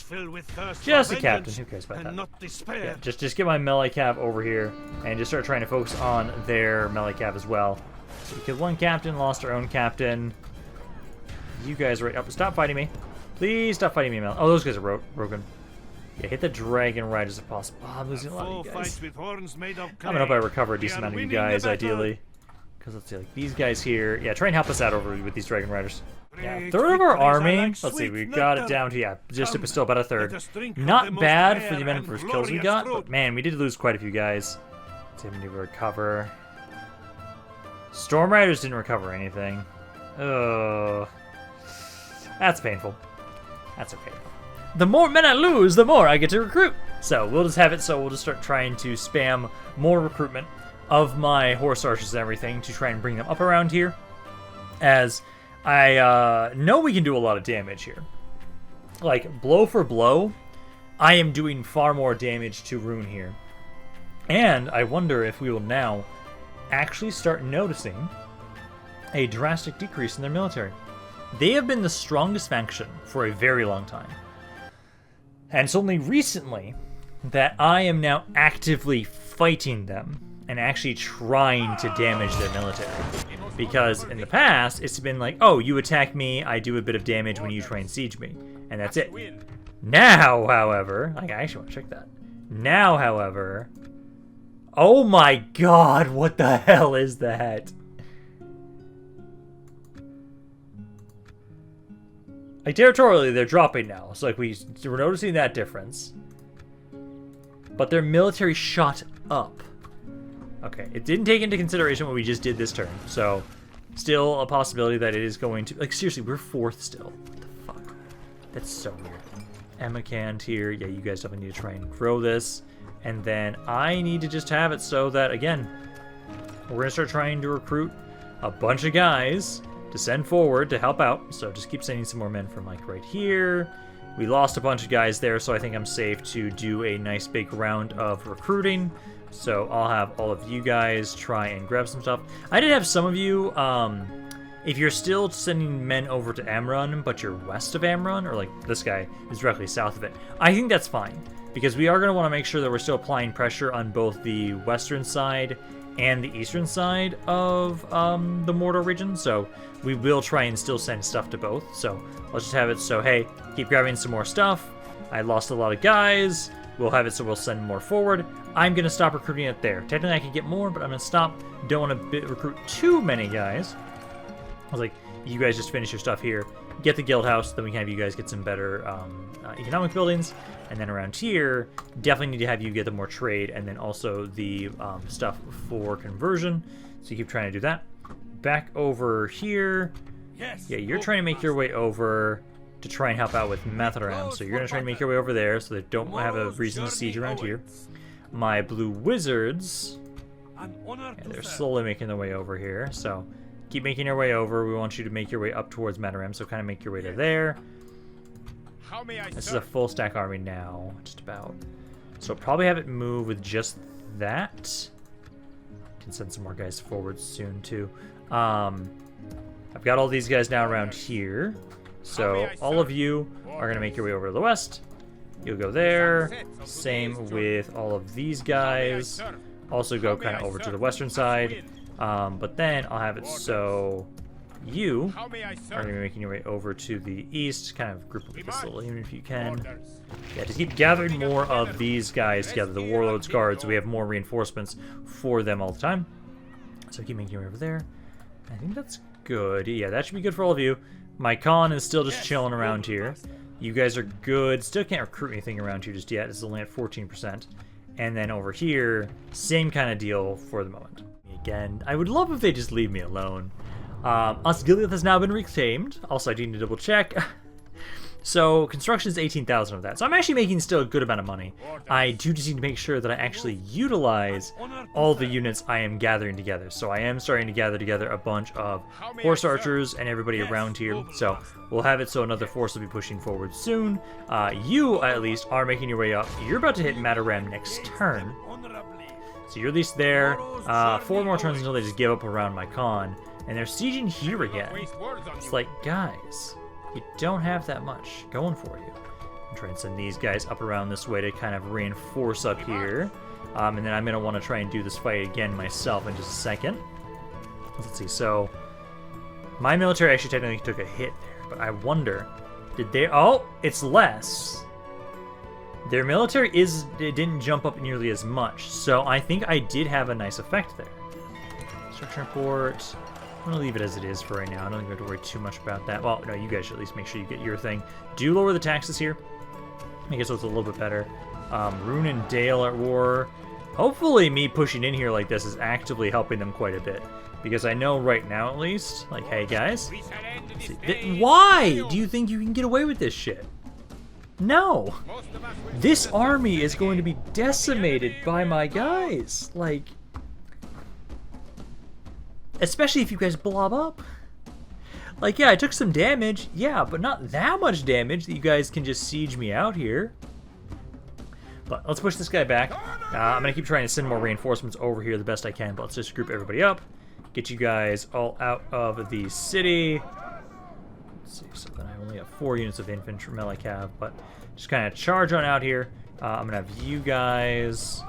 Just a captain. Who cares about that? Yeah, just get my melee cav over here and just start trying to focus on their melee cav as well. So we killed one captain, lost our own captain. You guys right up. Stop fighting me. Please stop fighting me, Mel. Oh, those guys are broken. Yeah, hit the dragon riders if possible. Oh, I'm losing a lot of you guys. I'm gonna hope I recover a decent amount of you guys, ideally. Because let's see, like these guys here. Yeah, try and help us out over with these dragon riders. Yeah, third of our army. Let's see, we got it down to, yeah, just still about a third. Not bad for the amount of kills we got, but man, we did lose quite a few guys. Let's see if we need to recover. Storm Riders didn't recover anything. Oh, that's painful. That's okay. The more men I lose, the more I get to recruit. So we'll just have it so we'll just start trying to spam more recruitment of my horse archers and everything to try and bring them up around here. As I know we can do a lot of damage here. Like, blow for blow, I am doing far more damage to Rune here. And I wonder if we will now actually start noticing a drastic decrease in their military. They have been the strongest faction for a very long time. And it's only recently that I am now actively fighting them and actually trying to damage their military. Because in the past, it's been like, oh, you attack me, I do a bit of damage when you try and siege me. And that's it. Now, however, I actually want to check that. Now, however, Oh my god, what the hell is that? Like, territorially, they're dropping now. So, like, we're noticing that difference. But their military shot up. Okay, it didn't take into consideration what we just did this turn. So, still a possibility that it is going to... Like, seriously, we're 4th still. What the fuck? That's so weird. Emma Canned here. Yeah, you guys definitely need to try and grow this. And then I need to just have it so that, again, we're going to start trying to recruit a bunch of guys to send forward to help out. So just keep sending some more men from, like, right here. We lost a bunch of guys there, so I think I'm safe to do a nice big round of recruiting. So I'll have all of you guys try and grab some stuff. I did have some of you, if you're still sending men over to Amrun, but you're west of Amrun, or like this guy is directly south of it, I think that's fine. Because we are going to want to make sure that we're still applying pressure on both the western side and the eastern side of the Mordor region. So we will try and still send stuff to both. So let's just have it so, hey, keep grabbing some more stuff. I lost a lot of guys. We'll have it so we'll send more forward. I'm going to stop recruiting it there. Technically, I can get more, but I'm going to stop. Don't want to recruit too many guys. I was like, you guys just finish your stuff here. Get the guild house, then we can have you guys get some better economic buildings. And then around here, definitely need to have you get the more trade, and then also the stuff for conversion. So you keep trying to do that. Back over here. Yes. Yeah, you're trying to make your way over to try and help out with Matharam. So you're going to try and make your way over there so they don't have a reason to siege around here. My blue wizards, yeah, they're slowly making their way over here. So keep making your way over. We want you to make your way up towards Matharam, so kind of make your way to there. This is a full stack army now, just about. So probably have it move with just that. Can send some more guys forward soon too. I've got all these guys now around here. So all of you are going to make your way over to the west. You'll go there. Same with all of these guys. Also go kind of over to the western side. But then I'll have it so you are going to be making your way over to the east. Kind of group up with this little unit if you can. Yeah, just keep gathering more of these guys together. The Warlord's Guards. We have more reinforcements for them all the time. So keep making your way over there. I think that's good. Yeah, that should be good for all of you. My con is still just chilling around here. You guys are good. Still can't recruit anything around here just yet. It's only at 14%. And then over here, same kind of deal for the moment. Again, I would love if they just leave me alone. Osgiliath has now been reclaimed. Also, I do need to double check. So, construction is 18,000 of that. So I'm actually making still a good amount of money. I do just need to make sure that I actually utilize all the units I am gathering together. So I am starting to gather together a bunch of horse archers and everybody around here. So we'll have it so another force will be pushing forward soon. You, at least, are making your way up. You're about to hit Matharam next turn. So you're at least there. 4 more turns until they just give up around my con. And they're sieging here again. It's like, guys, you don't have that much going for you. I'm trying to send these guys up around this way to kind of reinforce up here. And then I'm going to want to try and do this fight again myself in just a second. Let's see, so my military actually technically took a hit there, but I wonder, did they... Oh, it's less. Their military it didn't jump up nearly as much, so I think I did have a nice effect there. Construction report. I'm going to leave it as it is for right now. I don't think we have to worry too much about that. Well, no, you guys should at least make sure you get your thing. Do lower the taxes here. Make it so it's a little bit better. Rune and Dale at war. Hopefully me pushing in here like this is actively helping them quite a bit. Because I know right now at least, like, hey guys, why do you think you can get away with this shit? No. This army is going to be decimated by my guys. Like... Especially if you guys blob up. Like, yeah, I took some damage. Yeah, but not that much damage that you guys can just siege me out here. But let's push this guy back. I'm going to keep trying to send more reinforcements over here the best I can. But let's just group everybody up. Get you guys all out of the city. Let's see, so then I only have 4 units of infantry melee cav. But just kind of charge on out here. I'm going to have you guys...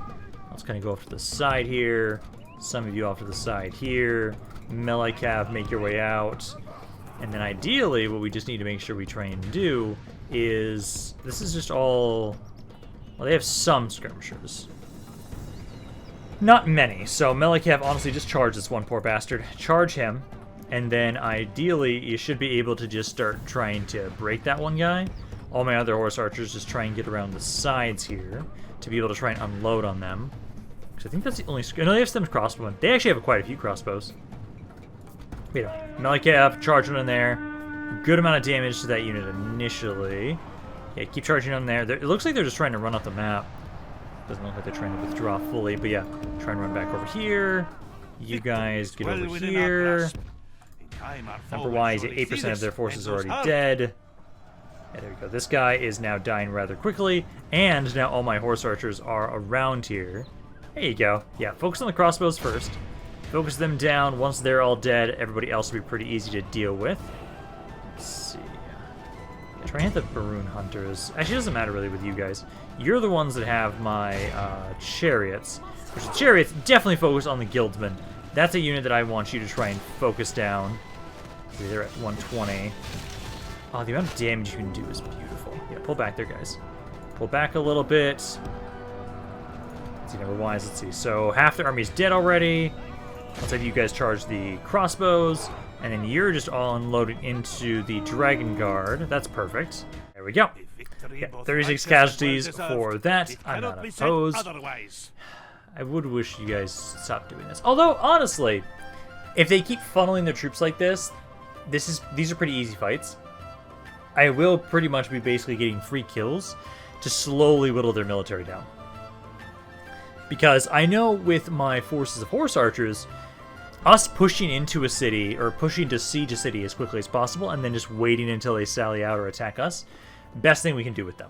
Let's kind of go off to the side here. Some of you off to the side here. Melee cav, make your way out. And then ideally, what we just need to make sure we try and do is... This is just all... Well, they have some skirmishers. not many. So Melikav, honestly, just charge this one poor bastard. Charge him, and then ideally you should be able to just start trying to break that one guy. All my other horse archers just try and get around the sides here to be able to try and unload on them. Because I think that's the only... No, they have some crossbow. They actually have quite a few crossbows. But, Melikav, charge one in there. Good amount of damage to that unit initially. Yeah, keep charging on there. It looks like they're just trying to run off the map. Doesn't look like they're trying to withdraw fully, but yeah. Try and run back over here. You guys get over here. Number-wise, 8% of their forces are already dead. Yeah, there we go. This guy is now dying rather quickly, and now all my horse archers are around here. There you go. Yeah, focus on the crossbows first. Focus them down. Once they're all dead, everybody else will be pretty easy to deal with. Let's see. Yeah, try and hit the Baroon Hunters. Actually, it doesn't matter really with you guys. You're the ones that have my chariots. Which the chariots definitely focus on the guildsmen. That's a unit that I want you to try and focus down. They're at 120. Oh, the amount of damage you can do is beautiful. Yeah, pull back there, guys. Pull back a little bit. Let's see, number-wise, let's see. So, half the army's dead already. Let's have you guys charge the crossbows. And then you're just all unloaded into the Dragon Guard. That's perfect. There we go. Yeah, 36 casualties for that. I'm not opposed. I would wish you guys stopped doing this. Although, honestly, if they keep funneling their troops like this, these are pretty easy fights. I will pretty much be basically getting free kills to slowly whittle their military down. Because I know with my forces of horse archers, us pushing into a city, or pushing to siege a city as quickly as possible, and then just waiting until they sally out or attack us, best thing we can do with them.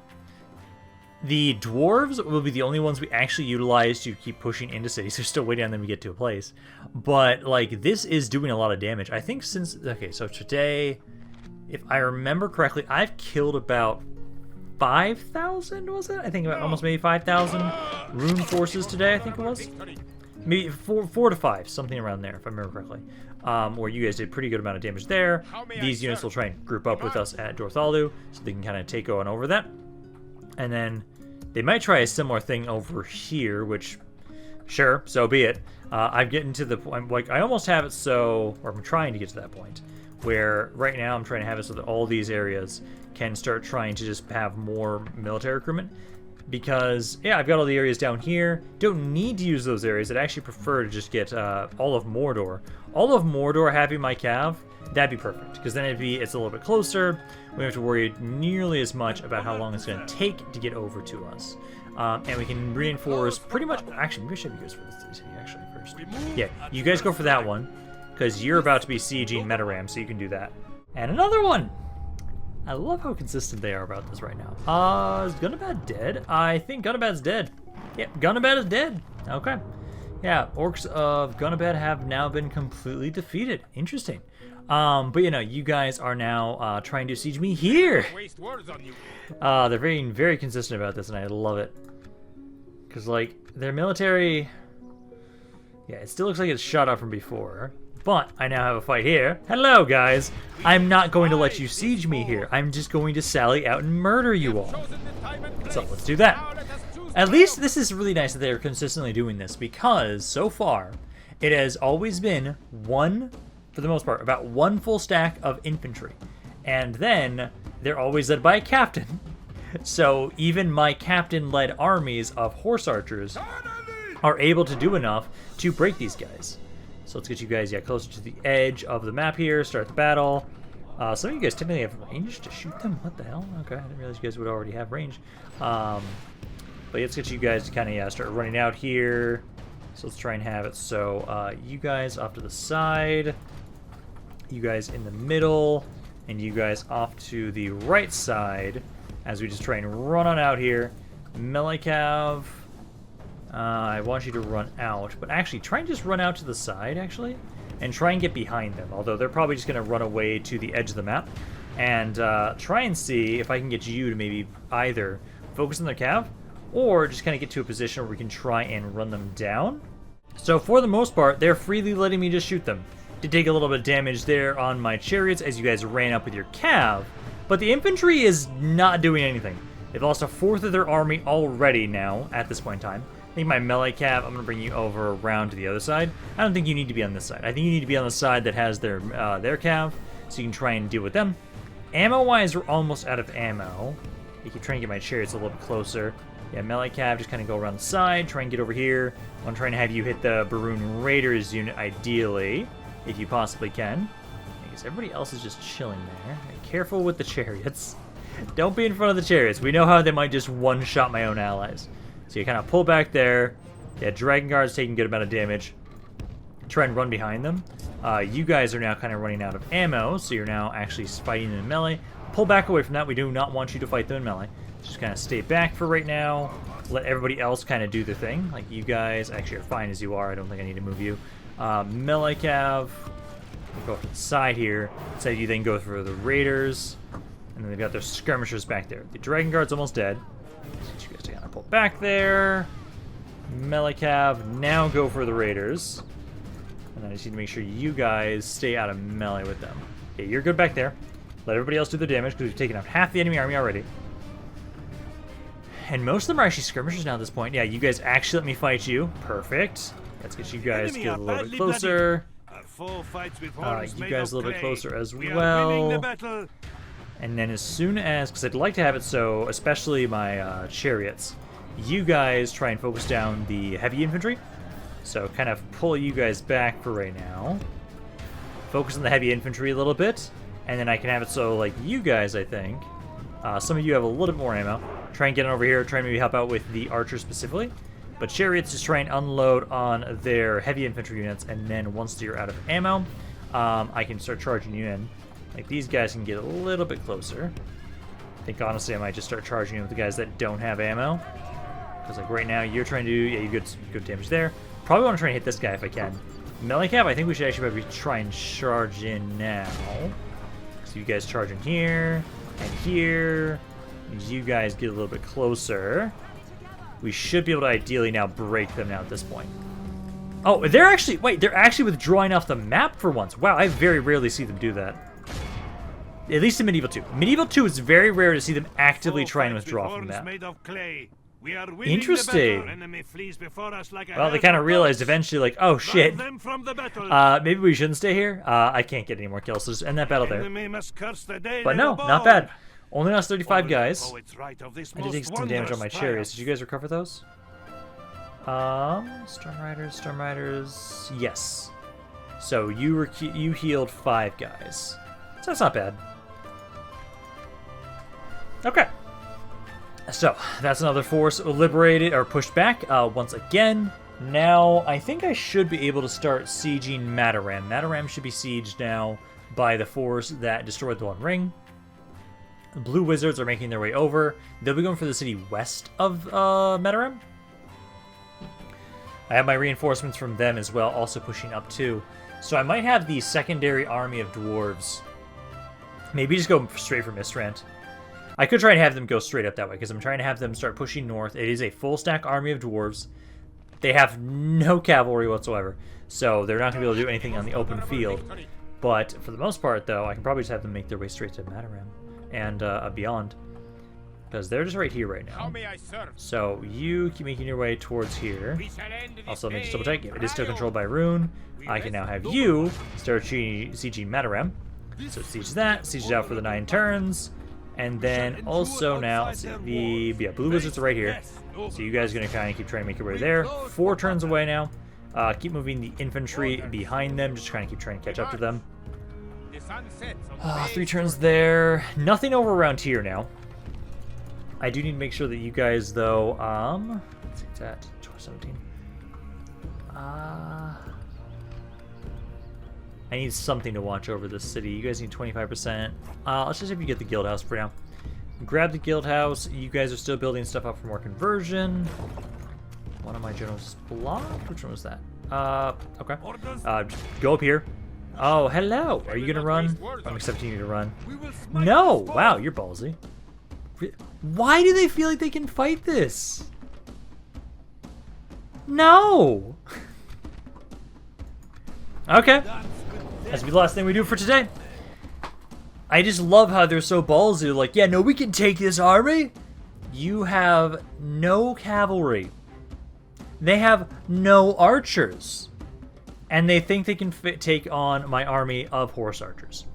The dwarves will be the only ones we actually utilize to keep pushing into cities. They're still waiting on them to get to a place. But, like, this is doing a lot of damage. I think since... Okay, so today, if I remember correctly, I've killed about 5,000, was it? I think about almost maybe 5,000 rune forces today, I think it was. Maybe 4 to 5, something around there, if I remember correctly. Where you guys did a pretty good amount of damage there. These units will try and group up with us at Dorthalu, so they can kind of take on over that. And then they might try a similar thing over here, which, sure, so be it. I'm getting to the point, like, I almost have it so, or I'm trying to get to that point, where right now I'm trying to have it so that all these areas can start trying to just have more military recruitment. Because, yeah, I've got all the areas down here. Don't need to use those areas. I'd actually prefer to just get all of Mordor. All of Mordor having my cav, that'd be perfect. Because then it's a little bit closer. We don't have to worry nearly as much about how long it's going to take to get over to us. And we can reinforce pretty much... Actually, maybe I should have used for this city actually first. Yeah, you guys go for that one. Because you're about to be sieging Metaram, so you can do that. And another one! I love how consistent they are about this right now. Is Gunabad dead? I think Gunabad's dead. Yep, Gunabad is dead. Okay. Yeah, orcs of Gunabad have now been completely defeated. Interesting. But you know, you guys are now trying to siege me here. They're being very consistent about this, and I love it. Because, like, their military... Yeah, it still looks like it's shot up from before. But I now have a fight here. Hello, guys. I'm not going to let you siege me here. I'm just going to sally out and murder you all. So let's do that. At least this is really nice that they're consistently doing this, because so far it has always been one, for the most part, about one full stack of infantry. And then they're always led by a captain. So even my captain-led armies of horse archers are able to do enough to break these guys. So let's get you guys, yeah, closer to the edge of the map here, start the battle. Some of you guys technically have range to shoot them. What the hell? Okay, I didn't realize you guys would already have range. But let's get you guys to kind of start running out here. So let's try and have it so you guys off to the side, you guys in the middle, and you guys off to the right side as we just try and run on out here. Melikav. I want you to run out, but actually try and just run out to the side, actually, and try and get behind them, although they're probably just going to run away to the edge of the map, and try and see if I can get you to maybe either focus on their cav, or just kind of get to a position where we can try and run them down. So for the most part, they're freely letting me just shoot them. Did take a little bit of damage there on my chariots as you guys ran up with your cav, but the infantry is not doing anything. They've lost a fourth of their army already now, at this point in time. think my melee cav, I'm going to bring you over around to the other side. I don't think you need to be on this side. I think you need to be on the side that has their cav, so you can try and deal with them. Ammo-wise, we're almost out of ammo. You keep trying to get my chariots a little bit closer. Yeah, melee cav, just kind of go around the side, try and get over here. I'm trying to have you hit the Baroon Raiders unit, ideally, if you possibly can. I guess everybody else is just chilling there. Careful with the chariots. Don't be in front of the chariots. We know how they might just one-shot my own allies. So you kind of pull back there. Yeah, Dragon Guard's taking a good amount of damage. Try and run behind them. You guys are now kind of running out of ammo, so you're now actually fighting in melee. Pull back away from that. We do not want you to fight them in melee. Just kind of stay back for right now. Let everybody else kind of do their thing. Like, you guys actually are fine as you are. I don't think I need to move you. Melee cav. We'll go off to the side here. So you then go for the Raiders. And then they've got their skirmishers back there. The Dragon Guard's almost dead. So you guys kind of pull back there. Melee cav. Now go for the Raiders. And I just need to make sure you guys stay out of melee with them. Okay, you're good back there. Let everybody else do their damage because we've taken out half the enemy army already. And most of them are actually skirmishers now at this point. Yeah, you guys actually let me fight you. Perfect. Let's get you guys get a little bit closer. You guys a little bit closer as well. And then as soon as, because I'd like to have it so, especially my chariots, you guys try and focus down the heavy infantry. So kind of pull you guys back for right now. Focus on the heavy infantry a little bit. And then I can have it so, like, you guys, I think. Some of you have a little bit more ammo. Try and get it over here. Try and maybe help out with the archers specifically. But chariots just try and unload on their heavy infantry units. And then once you're out of ammo, I can start charging you in. Like, these guys can get a little bit closer. I think, honestly, I might just start charging in with the guys that don't have ammo. Because, like, right now, you're trying to do... Yeah, you get good damage there. Probably want to try and hit this guy if I can. Melee cav, I think we should actually maybe try and charge in now. So you guys charge in here, and here. And you guys get a little bit closer. We should be able to ideally now break them now at this point. Oh, they're actually... Wait, they're actually withdrawing off the map for once. Wow, I very rarely see them do that. At least in Medieval 2. Medieval 2 is very rare to see them actively try and withdraw from the map. Interesting. Well, they kind of realized eventually, like, oh shit, maybe we shouldn't stay here. I can't get any more kills, so just end that battle there. But no, not bad. Only lost 35 guys. I did take some damage on my chariots. Did you guys recover those? Storm Riders, yes. So you healed 5 guys. So that's not bad. Okay. So, that's another force liberated, or pushed back, once again. Now, I think I should be able to start sieging Mataram. Mataram should be sieged now by the force that destroyed the One Ring. The Blue Wizards are making their way over. They'll be going for the city west of Mataram. I have my reinforcements from them as well, also pushing up too. So I might have the secondary army of dwarves. Maybe just go straight for Mistrant. I could try and have them go straight up that way, because I'm trying to have them start pushing north. It is a full stack army of dwarves. They have no cavalry whatsoever, so they're not going to be able to do anything on the open field. But for the most part, though, I can probably just have them make their way straight to Mataram and beyond, because they're just right here right now. So you keep making your way towards here. Also, let me just double check. It is still controlled by Rune. I can now have you start sieging Mataram. So siege that, siege it out for the 9 turns. And then also now, let's see, the Blue Wizards are right here. So you guys are going to kind of keep trying to make your way there. 4 turns away now. Keep moving the infantry behind them, just trying to catch up to them. 3 turns there. Nothing over around here now. I do need to make sure that you guys, though, let's see, it's at 17. I need something to watch over this city. You guys need 25%. Let's just have you get the guild house for now. Grab the guild house. You guys are still building stuff up for more conversion. One of my generals blocked. Which one was that? Okay. Just go up here. Oh, hello. Are you gonna run? I'm accepting you to run. No. Wow, you're ballsy. Why do they feel like they can fight this? No. Okay. That's be the last thing we do for today. I just love how they're so ballsy. They're like, yeah, no, we can take this army. You have no cavalry. They have no archers. And they think they can take on my army of horse archers.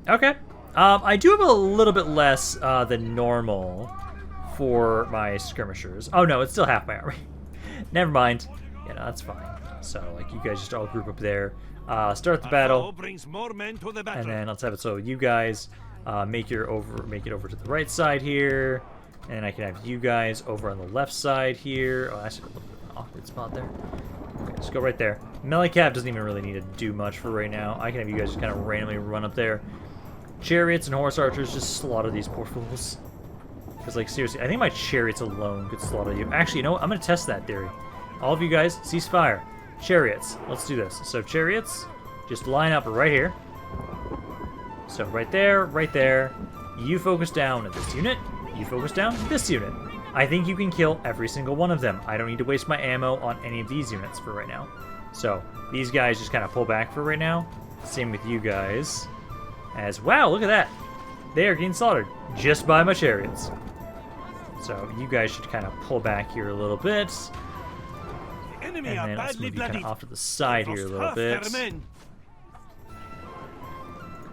Okay. I do have a little bit less than normal for my skirmishers. Oh no, it's still half my army. Never mind. Yeah, no, that's fine. So, like, you guys just all group up there. Start the battle. And then let's have it so you guys make it over to the right side here. And I can have you guys over on the left side here. Oh, that's a little bit of an awkward spot there. Okay, just go right there. Melee Cav doesn't even really need to do much for right now. I can have you guys just kind of randomly run up there. Chariots and horse archers, just slaughter these poor fools. Because, like, seriously, I think my chariots alone could slaughter you. Actually, you know what? I'm going to test that theory. All of you guys, cease fire. Chariots. Let's do this. So, chariots, just line up right here. So, right there, right there. You focus down at this unit. You focus down this unit. I think you can kill every single one of them. I don't need to waste my ammo on any of these units for right now. So, these guys just kind of pull back for right now. Same with you guys. As, wow, look at that. They are getting slaughtered just by my chariots. So you guys should kind of pull back here a little bit. And then let's move you kind of off to the side here a little bit.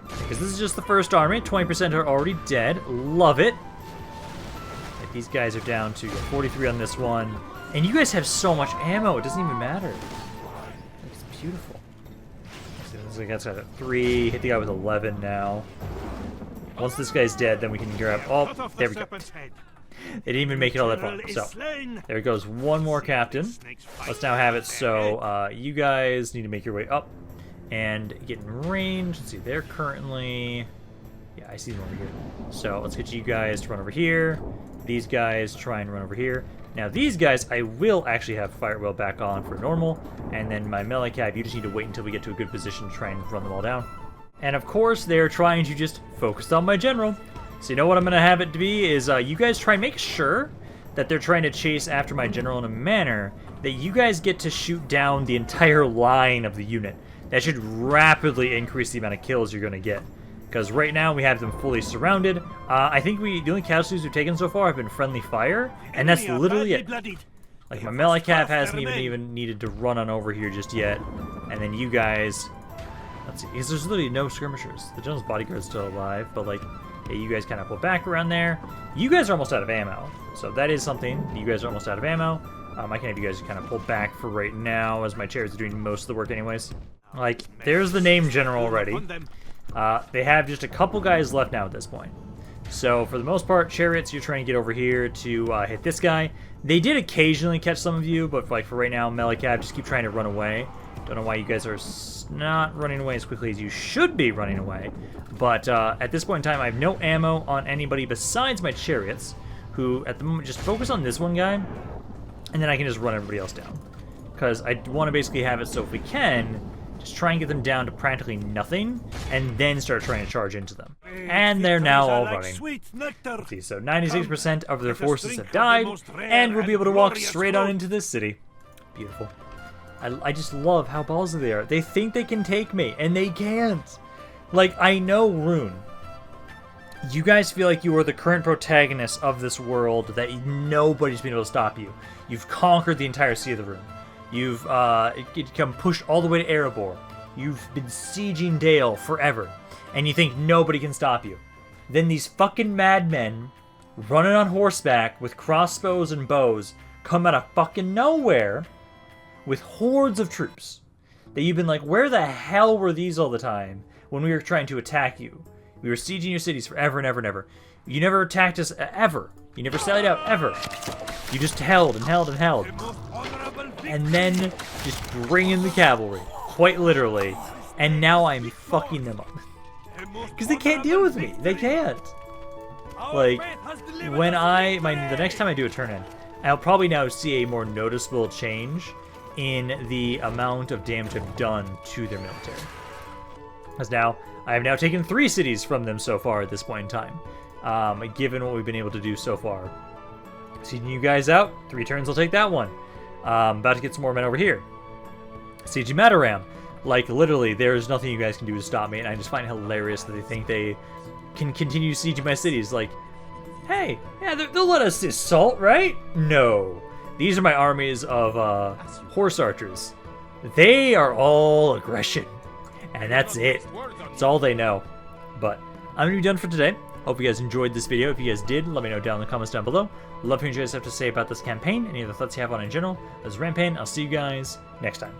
Because this is just the first army. 20% are already dead. Love it. Like, these guys are down to 43 on this one. And you guys have so much ammo, it doesn't even matter. It's beautiful. So that's got a 3. Hit the guy with 11 now. Once this guy's dead, then we can grab... Oh, there we go. They didn't even make it all that far. So, there goes one more captain. Let's now have it so you guys need to make your way up and get in range. Let's see, they're currently... Yeah, I see them over here. So, let's get you guys to run over here. These guys try and run over here. Now, these guys, I will actually have Fire Wheel back on for normal. And then my Melee Cav, you just need to wait until we get to a good position to try and run them all down. And of course, they're trying to just focus on my general. So you know what I'm going to have it to be is you guys try and make sure that they're trying to chase after my general in a manner that you guys get to shoot down the entire line of the unit. That should rapidly increase the amount of kills you're going to get. Because right now we have them fully surrounded. I think the only casualties we've taken so far have been friendly fire, and that's literally it. Like, my Melee Cav hasn't even needed to run on over here just yet. And then you guys... Let's see, because there's literally no skirmishers. The general's bodyguard's still alive, but, like, yeah, you guys kind of pull back around there. You guys are almost out of ammo, so that is something. You guys are almost out of ammo. I can have you guys kind of pull back for right now, as my chariots are doing most of the work anyways. Like, there's the name general already. They have just a couple guys left now at this point. So, for the most part, chariots, you're trying to get over here to hit this guy. They did occasionally catch some of you, but for right now, Melee Cav, just keep trying to run away. Don't know why you guys are not running away as quickly as you should be running away. But at this point in time, I have no ammo on anybody besides my chariots, who at the moment just focus on this one guy, and then I can just run everybody else down. Because I want to basically have it so if we can, just try and get them down to practically nothing, and then start trying to charge into them. And they're now all running. Let's see, so 96% of their forces have died, and we'll be able to walk straight on into this city. Beautiful. I just love how ballsy they are. They think they can take me, and they can't. Like, I know Rune. You guys feel like you are the current protagonists of this world, that nobody's been able to stop you. You've conquered the entire Sea of the Rune. You've come pushed all the way to Erebor. You've been sieging Dale forever, and you think nobody can stop you. Then these fucking madmen, running on horseback with crossbows and bows, come out of fucking nowhere with hordes of troops that you've been like, where the hell were these all the time when we were trying to attack you? We were sieging your cities forever and ever and ever. You never attacked us ever. You never sallied out ever. You just held and held and held. And then just bring in the cavalry, quite literally. And now I'm fucking them up. Because they can't deal with me. They can't. Like, when the next time I do a turn-in, I'll probably now see a more noticeable change in the amount of damage I've done to their military. Because now, I have now taken 3 cities from them so far at this point in time, given what we've been able to do so far. Sieging you guys out, 3 turns I'll take that one. About to get some more men over here. Sieging Mataram. Like, literally, there's nothing you guys can do to stop me, and I just find it hilarious that they think they can continue sieging my cities. Like, Hey, yeah, they'll let us assault, right? No. These are my armies of horse archers. They are all aggression. And that's it. That's all they know. But I'm going to be done for today. Hope you guys enjoyed this video. If you guys did, let me know down in the comments down below. Love hearing what you guys have to say about this campaign, any other thoughts you have on it in general. This is Rampaned. I'll see you guys next time.